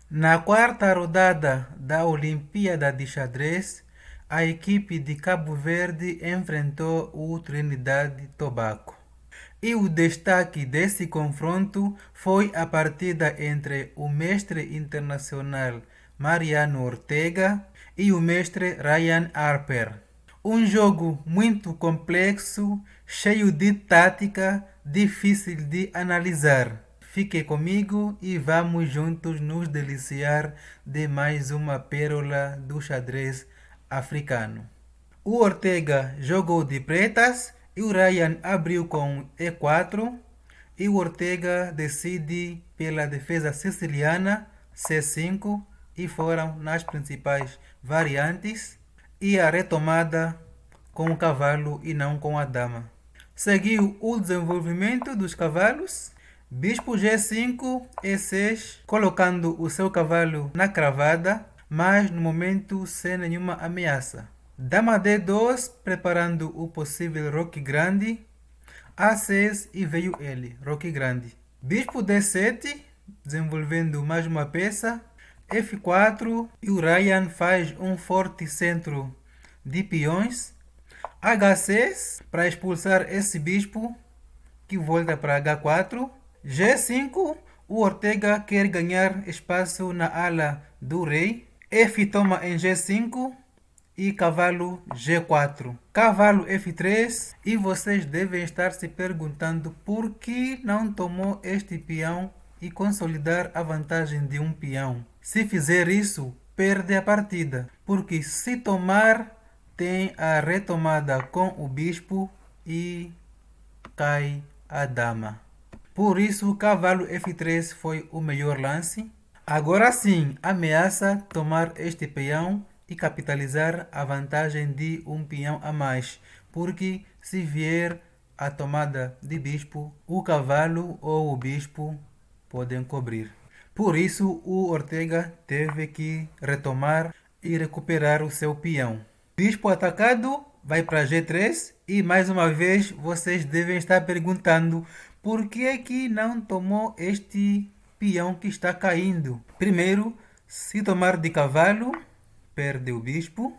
Na quarta rodada da Olimpíada de Xadrez, a equipe de Cabo Verde enfrentou o Trinidad e Tobago. E o destaque desse confronto foi a partida entre o mestre internacional Mariano Ortega e o mestre Ryan Harper. Um jogo muito complexo, cheio de tática, difícil de analisar. Fique comigo e vamos juntos nos deliciar de mais uma pérola do xadrez africano. O Ortega jogou de pretas e o Ryan abriu com E4 e o Ortega decide pela defesa siciliana C5 e foram nas principais variantes e a retomada com o cavalo e não com a dama. Seguiu o desenvolvimento dos cavalos, bispo G5, E6, colocando o seu cavalo na cravada, mas no momento sem nenhuma ameaça. Dama D2, preparando o possível roque grande, A6 e veio ele, roque grande. Bispo D7, desenvolvendo mais uma peça, F4 e o Ryan faz um forte centro de peões, H6 para expulsar esse bispo que volta para H4, G5 o Ortega quer ganhar espaço na ala do rei, F toma em G5 e cavalo G4. Cavalo F3 e vocês devem estar se perguntando por que não tomou este peão e consolidar a vantagem de um peão. Se fizer isso, perde a partida, porque se tomar, tem a retomada com o bispo e cai a dama. Por isso, cavalo F3 foi o melhor lance. Agora sim, ameaça tomar este peão e capitalizar a vantagem de um peão a mais, porque se vier a tomada de bispo, o cavalo ou o bispo podem cobrir. Por isso, o Ortega teve que retomar e recuperar o seu peão. Bispo atacado vai para G3 e mais uma vez vocês devem estar perguntando por que é que não tomou este peão que está caindo. Primeiro, se tomar de cavalo, perde o bispo.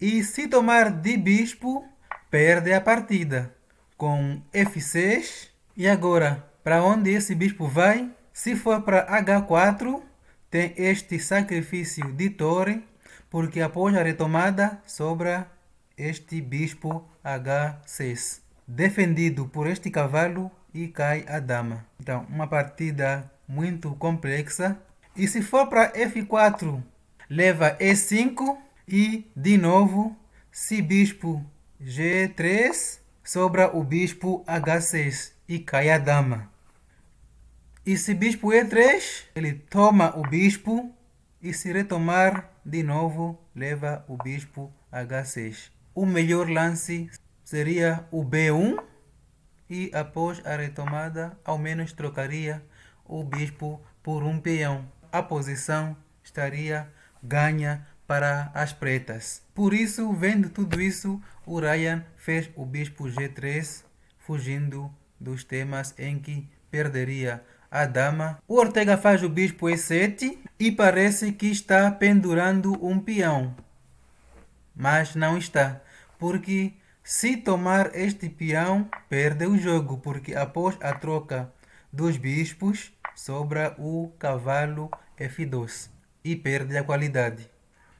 E se tomar de bispo, perde a partida. Com F6. E agora, para onde esse bispo vai? Se for para H4, tem este sacrifício de torre, porque após a retomada sobra este bispo H6, defendido por este cavalo e cai a dama. Então, uma partida muito complexa. E se for para F4, leva E5 e, de novo, se bispo G3, sobra o bispo H6 e cai a dama. E se bispo E3, ele toma o bispo e se retomar de novo, leva o bispo H6. O melhor lance seria o B1 e após a retomada, ao menos trocaria o bispo por um peão. A posição estaria ganha para as pretas. Por isso, vendo tudo isso, o Ryan fez o bispo G3, fugindo dos temas em que perderia a dama. O Ortega faz o bispo E7 e parece que está pendurando um peão. Mas não está, porque se tomar este peão, perde o jogo, porque após a troca dos bispos, sobra o cavalo F2 e perde a qualidade.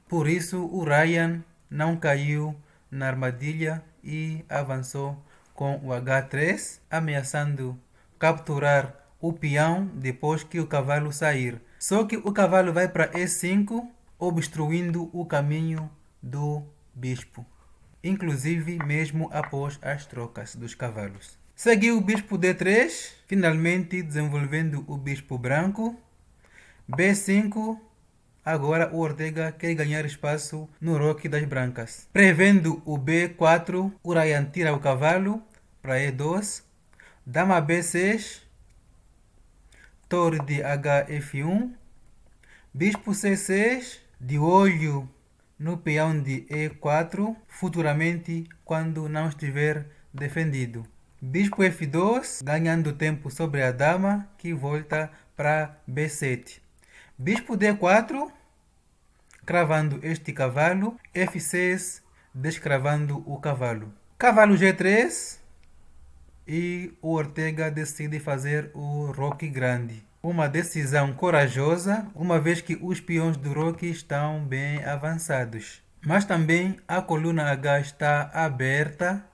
Por isso, o Ryan não caiu na armadilha e avançou com o H3, ameaçando capturar o peão depois que o cavalo sair. Só que o cavalo vai para E5, obstruindo o caminho do bispo, inclusive mesmo após as trocas dos cavalos. Seguiu o bispo D3, finalmente desenvolvendo o bispo branco. B5, agora o Ortega quer ganhar espaço no roque das brancas. Prevendo o B4, o Ryan tira o cavalo para E2. Dama B6, torre de HF1, bispo C6, de olho no peão de E4, futuramente quando não estiver defendido. Bispo F2, ganhando tempo sobre a dama, que volta para B7. Bispo D4, cravando este cavalo. F6, descravando o cavalo. Cavalo G3 e o Ortega decide fazer o roque grande. Uma decisão corajosa, uma vez que os peões do roque estão bem avançados. Mas também a coluna H está aberta,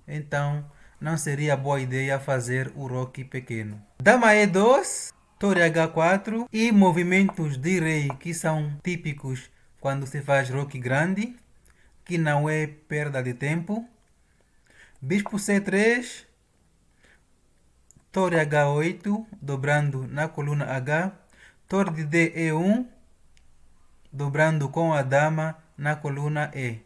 então não seria boa ideia fazer o roque pequeno. Dama E2, torre H4 e movimentos de rei que são típicos quando se faz roque grande, que não é perda de tempo. Bispo C3, torre H8, dobrando na coluna H, torre de D E1, dobrando com a dama na coluna E.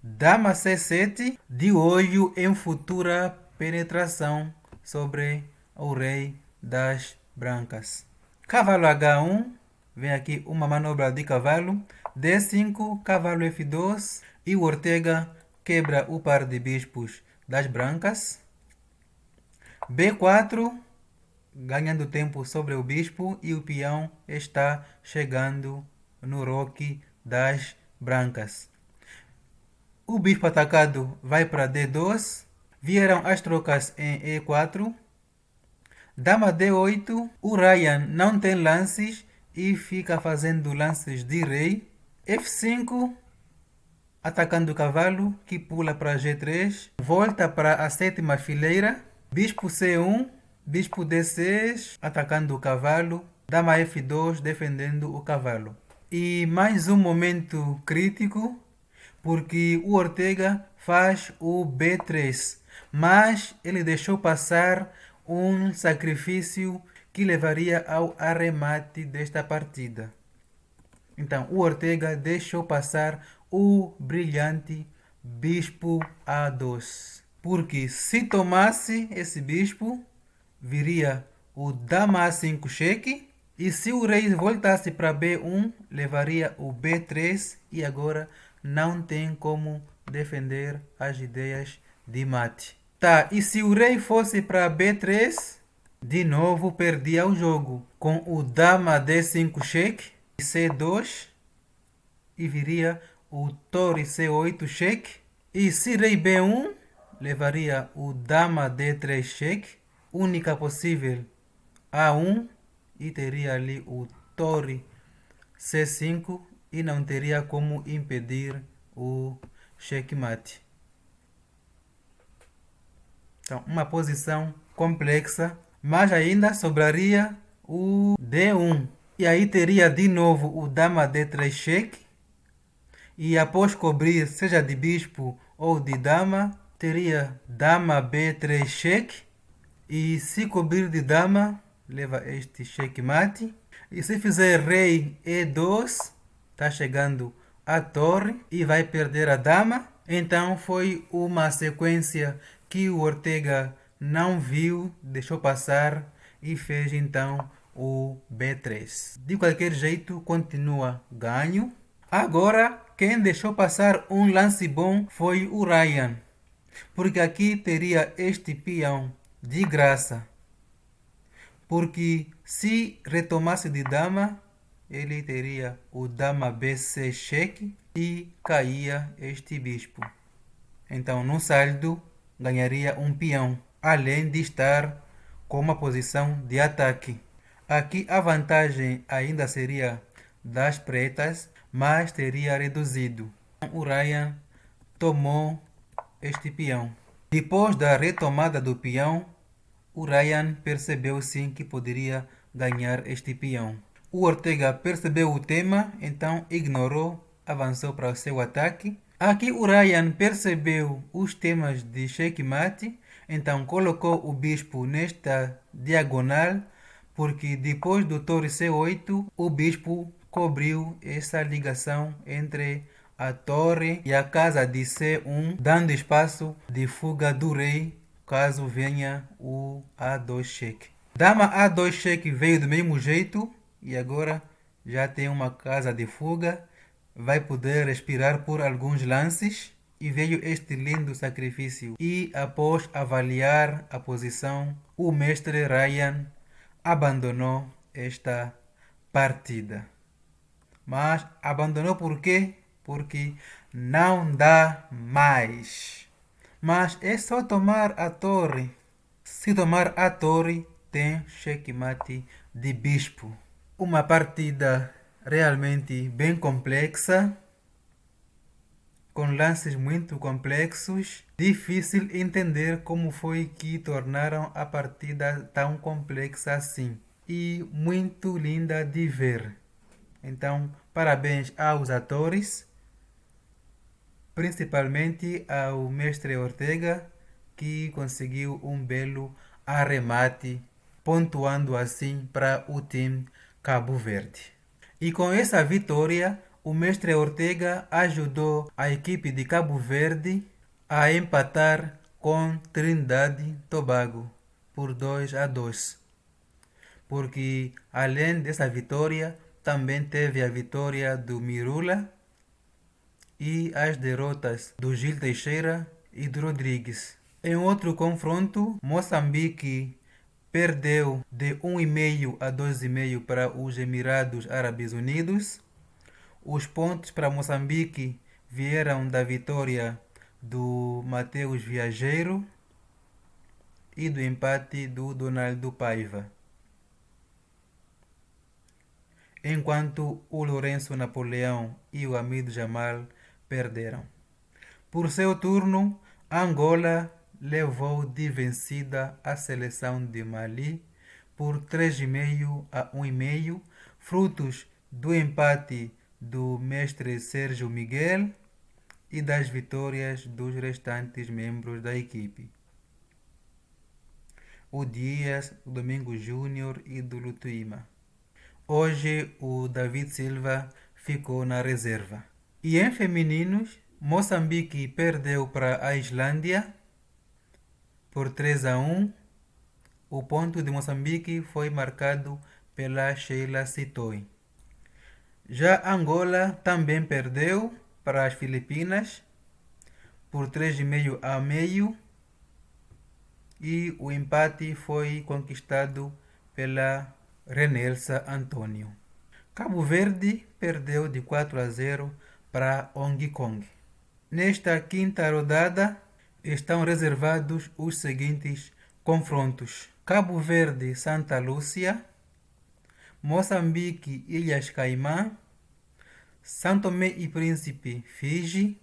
Dama C7, de olho em futura penetração sobre o rei das brancas. Cavalo H1, vem aqui uma manobra de cavalo. D5, cavalo F2 e o Ortega quebra o par de bispos das brancas. B4, ganhando tempo sobre o bispo e o peão está chegando no roque das brancas. O bispo atacado vai para D2. Vieram as trocas em E4. Dama D8. O Ryan não tem lances e fica fazendo lances de rei. F5. Atacando o cavalo que pula para G3. Volta para a sétima fileira. Bispo C1. Bispo D6. Atacando o cavalo. Dama F2 defendendo o cavalo. E mais um momento crítico, porque o Ortega faz o B3, mas ele deixou passar um sacrifício que levaria ao arremate desta partida. Então, o Ortega deixou passar o brilhante bispo A2, porque se tomasse esse bispo, viria o dama A5 cheque, e se o rei voltasse para B1, levaria o B3 e agora não tem como defender as ideias de mate. Tá, e se o rei fosse para B3, de novo perdia o jogo. Com o dama D5 cheque, C2 e viria o torre C8 cheque. E se rei B1, levaria o dama D3 cheque, única possível A1 e teria ali o torre C5 e não teria como impedir o checkmate. Então, uma posição complexa, mas ainda sobraria o D1. E aí teria de novo o dama D3 cheque. E após cobrir, seja de bispo ou de dama, teria dama B3 cheque. E se cobrir de dama, leva este checkmate. E se fizer rei E2, está chegando a torre e vai perder a dama. Então foi uma sequência que o Ortega não viu, deixou passar e fez então o B3. De qualquer jeito, continua ganho. Agora, quem deixou passar um lance bom foi o Ryan, porque aqui teria este peão de graça. Porque se retomasse de dama, ele teria o dama BC cheque e caía este bispo. Então, no saldo, ganharia um peão, além de estar com uma posição de ataque. Aqui a vantagem ainda seria das pretas, mas teria reduzido. O Ryan tomou este peão. Depois da retomada do peão, o Ryan percebeu sim que poderia ganhar este peão. O Ortega percebeu o tema, então ignorou, avançou para o seu ataque. Aqui o Ryan percebeu os temas de checkmate, então colocou o bispo nesta diagonal, porque depois do torre C8, o bispo cobriu essa ligação entre a torre e a casa de C1, dando espaço de fuga do rei caso venha o A2 cheque. Dama A2 cheque veio do mesmo jeito e agora já tem uma casa de fuga. Vai poder respirar por alguns lances e veio este lindo sacrifício. E após avaliar a posição, o mestre Ryan abandonou esta partida. Mas abandonou por quê? Porque não dá mais. Mas é só tomar a torre. Se tomar a torre, tem checkmate de bispo. Uma partida realmente bem complexa, com lances muito complexos. Difícil entender como foi que tornaram a partida tão complexa assim. E muito linda de ver. Então, parabéns aos atores, principalmente ao mestre Ortega, que conseguiu um belo arremate, pontuando assim para o time Cabo Verde. E com essa vitória, o mestre Ortega ajudou a equipe de Cabo Verde a empatar com Trindade e Tobago por 2-2. Porque além dessa vitória, também teve a vitória do Mirula e as derrotas do Gil Teixeira e do Rodrigues. Em outro confronto, Moçambique perdeu de 1,5 a 2,5 para os Emirados Árabes Unidos. Os pontos para Moçambique vieram da vitória do Mateus Viajeiro e do empate do Donaldo Paiva, enquanto o Lourenço Napoleão e o Hamido Jamal perderam. Por seu turno, Angola levou de vencida a seleção de Mali por 3,5 a 1,5, frutos do empate do mestre Sérgio Miguel e das vitórias dos restantes membros da equipe. O Dias, o Domingo Júnior e do Lutuíma. Hoje o David Silva ficou na reserva. E em femininos, Moçambique perdeu para a Islândia por 3-1. O ponto de Moçambique foi marcado pela Sheila Sitoi. Já Angola também perdeu para as Filipinas por 3,5 a meio. E o empate foi conquistado pela Renelsa Antônio. Cabo Verde perdeu de 4-0 para Hong Kong. Nesta quinta rodada estão reservados os seguintes confrontos: Cabo Verde, Santa Lúcia, Moçambique, Ilhas Caimã, São Tomé e Príncipe, Fiji,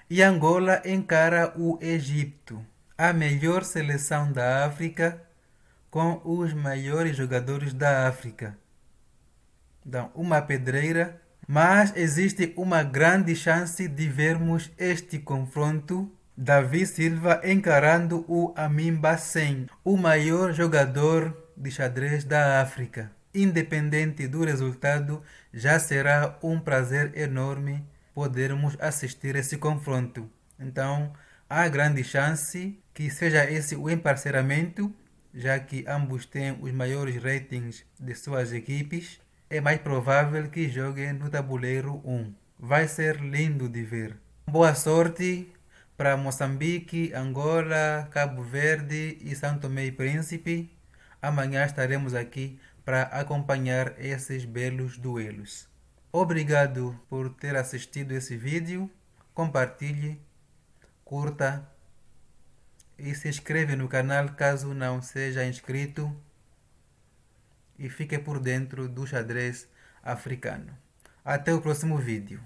e Angola encara o Egito, a melhor seleção da África, com os maiores jogadores da África. Então, uma pedreira, mas existe uma grande chance de vermos este confronto. Davi Silva encarando o Amimba Sen, o maior jogador de xadrez da África. Independente do resultado, já será um prazer enorme podermos assistir esse confronto. Então, há grande chance que seja esse o emparceramento, já que ambos têm os maiores ratings de suas equipes. É mais provável que joguem no tabuleiro 1. Vai ser lindo de ver. Boa sorte para Moçambique, Angola, Cabo Verde e São Tomé e Príncipe. Amanhã estaremos aqui para acompanhar esses belos duelos. Obrigado por ter assistido esse vídeo. Compartilhe, curta e se inscreva no canal caso não seja inscrito. E fique por dentro do xadrez africano. Até o próximo vídeo.